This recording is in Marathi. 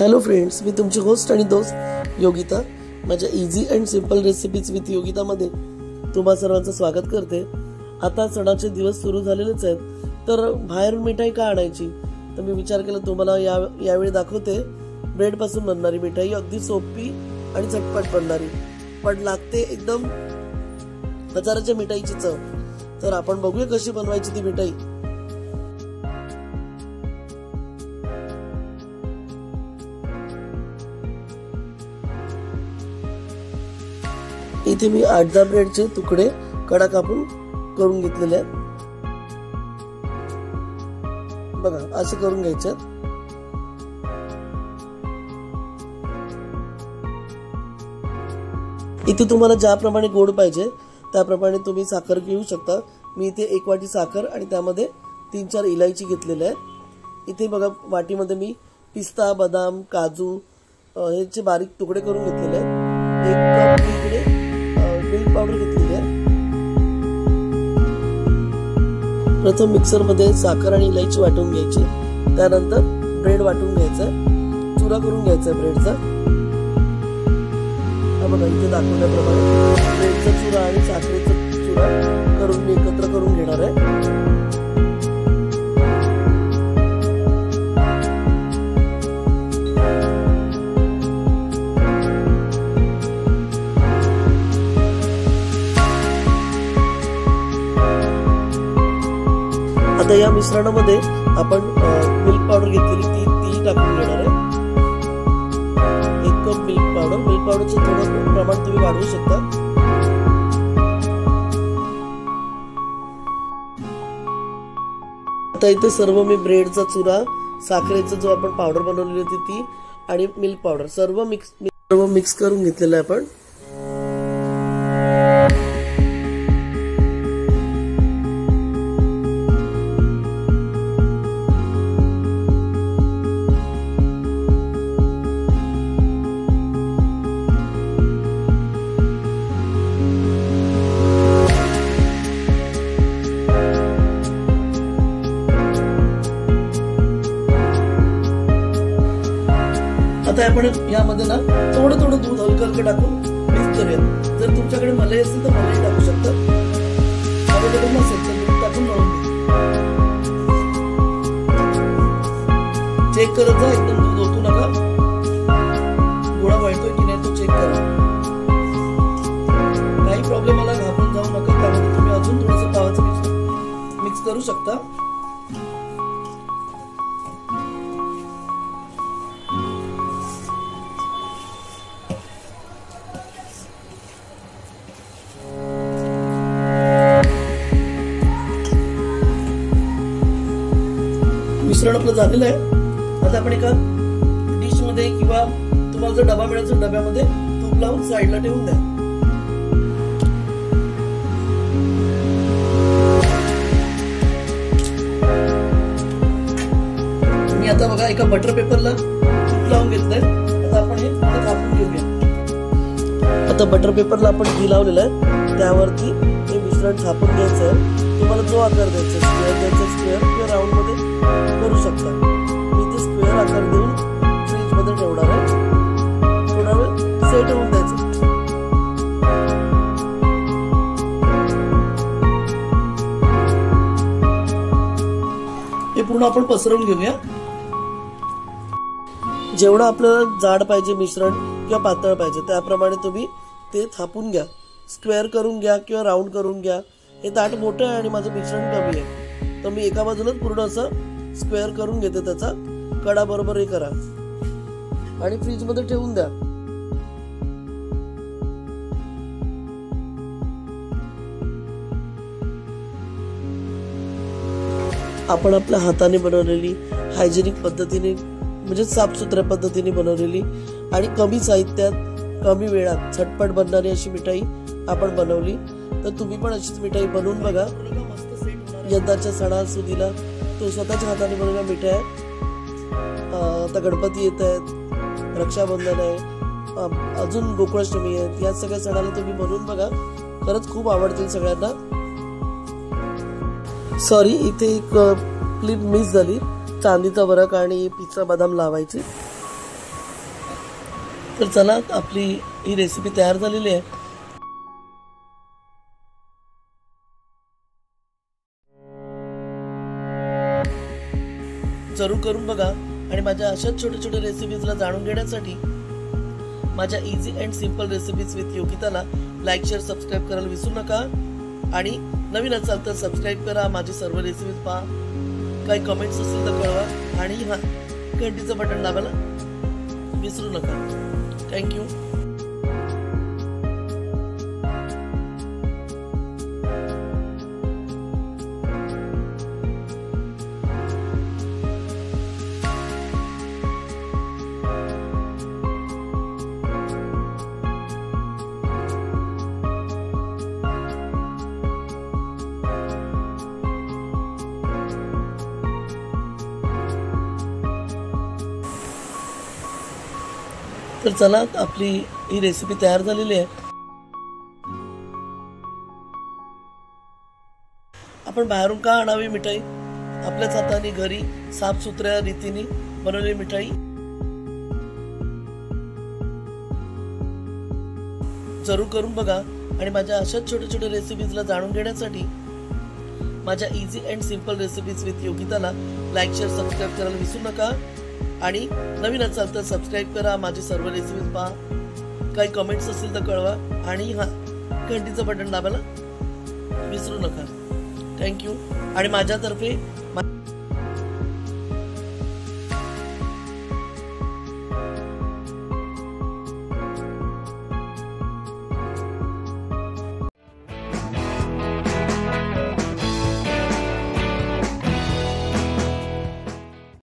हॅलो फ्रेंड्स, मी तुमची होस्ट आणि दोस्त योगिता. माझ्या easy and simple recipes with योगितामध्ये तुम्हा सर्वांचं स्वागत करते. आता सणाचे दिवस सुरू झालेलेच आहेत, तर बाहेरून मिठाई का आणायची, तर मी विचार केला तुम्हाला यावेळी दाखवते ब्रेड पासून बनणारी मिठाई. अगदी सोपी आणि झटपट बनणारी, पण लागते एकदम बाजाराच्या मिठाईची चव. तर आपण बघूया कशी बनवायची ती मिठाई. इथे मी 8-10 ब्रेडचे तुकडे कडा कापून करून घेतलेले आहेत. बघा, असे करून घ्यायचे. इथे तुम्हाला ज्याप्रमाणे गोड पाहिजे त्याप्रमाणे तुम्ही साखर घेऊ शकता. मी इथे 1 वाटी साखर आणि त्यामध्ये 3-4 इलायची घेतलेल्या आहेत. इथे बघा, वाटीमध्ये मी पिस्ता, बदाम, काजू ह्याचे बारीक तुकडे करून घेतलेले आहेत. 1 कप इकडे मिल्क पावडर घेतलेली आहे. प्रथम मिक्सर मध्ये साखर आणि इलायची वाटून घ्यायची. त्यानंतर ब्रेड वाटून घ्यायचा, चुरा करून घ्यायचा ब्रेडचा. बघा, इथे दाखवल्याप्रमाणे ब्रेडचा चुरा आणि साखरेचा चुरा करून मी एकत्र करून घेणार आहे. आता या मिश्रणामध्ये आपण मिल्क पावडर घेतलेली ती टाकून घेणार आहे. 1 कप मिल्क पावडर. मिल्क पावडरचं थोडं प्रमाण तुम्ही वाढवू शकता. आता इथे सर्व मी ब्रेडचा चुरा, साखरेचा जो आपण पावडर बनवलेली होती ती आणि मिल्क पावडर सर्व मिक्स करून घेतलेलं आहे आपण. आता आपण यामध्ये ना थोडं दूध हलकं टाकून मिक्स करूया. जर तुमच्याकडे मलाई असेल तर मलाई टाकू शकता. अवेलेबल नसेल तर दूध टाकून मळून चेक करत जा. एकदम दूध ओतू नका. गोळा वळतोय की नाही तो चेक करा. काही प्रॉब्लेम आला घाबरून जाऊ नका. त्यामध्ये तुम्ही अजून थोडंसं पावाचं मिक्स करू शकता. मिश्रण आपलं झालेलं आहे. आता आपण एका डिश मध्ये किंवा तुम्हाला जर डबा मिळाला तर डब्यामध्ये तूप लावून साईडला ठेवून द्या. मी आता बघा एका बटर पेपरला तूप लावून घेतलंय. आता आपण हे थापून घेऊया. आता बटर पेपरला आपण घी लावलेलं आहे, त्यावरती हे मिश्रण थापून घ्यायचं आहे. तुम्हाला जो आकार द्यायचा, स्क्वेअर द्यायचा, स्क्वेअर किंवा राऊंड मध्ये करू शकता. मी ते स्क्वेअर आकार देऊन फ्रीज मध्ये ठेवणार आहे. थोडा वेळ सेट होऊन द्यायचं. हे पूर्ण आपण पसरवून घेऊया. जेवढं आपल्याला जाड पाहिजे मिश्रण किंवा पातळ पाहिजे त्याप्रमाणे तुम्ही ते थापून घ्या. स्क्वेअर करून घ्या किंवा राऊंड करून घ्या. हे ताट मोठं आहे आणि माझं मिश्रण कमी आहे, तर मी एका बाजूलाच पूर्ण असं स्क्वेअर करून घेते. त्याचा कडा बरोबर हे करा आणि फ्रीज मध्ये ठेवून द्या. आपण आपल्या हाताने बनवलेली, हायजेनिक पद्धतीने म्हणजे साफसुथऱ्या पद्धतीने बनवलेली आणि कमी साहित्यात कमी वेळात झटपट बनणारी अशी मिठाई आपण बनवली. तर तुम्ही पण अशीच मिठाई बनवून बघा. यंदाच्या सणासुदीला तो स्वतःच्या हाताने बनवलेल्या मिठाई. आता गणपती येत आहेत, रक्षाबंधन आहे, अजून गोकुळाष्टमी आहे. या सगळ्या सणाला तुम्ही बनवून बघा, खरंच खूप आवडतील सगळ्यांना. सॉरी, इथे एक क्लिप मिस झाली. चांदीचा बरक आणि पिस्ता बदाम लावायची. तर चला, आपली ही रेसिपी तयार झालेली आहे. जरूर करून बघा आणि माझ्या अशाच छोट्या छोट्या रेसिपीजला जाणून घेण्यासाठी माझ्या easy and simple recipes with योगिताला लाईक, शेअर, सबस्क्राईब करायला विसरू नका. आणि नवीन असाल तर सबस्क्राईब करा, माझी सर्व रेसिपीज पहा, काही कमेंट्स असतील तर कळवा आणि घंटीचं बटन दाबायला विसरू नका. थँक्यू. तर चला, आपली ही रेसिपी तयार झालेली आहे. आपण बाहेरून का आणावी मिठाई? आपल्याच हाताने घरी साफसुथऱ्या रीतीने बनवलेली मिठाई जरूर करून बघा आणि माझ्या अशाच छोट्या छोट्या रेसिपीजला जाणून घेण्यासाठी माझ्या easy and simple recipes with योगिताला लाईक, शेअर, सबस्क्राईब करायला विसरू नका. आणि नवीन असाल तर सबस्क्राईब करा, माझी सर्व रेसिपीज पहा, काही कमेंट्स असतील तर कळवा आणि घंटीचं बटन दाबायला विसरू नका. थँक्यू. आणि माझ्यातर्फे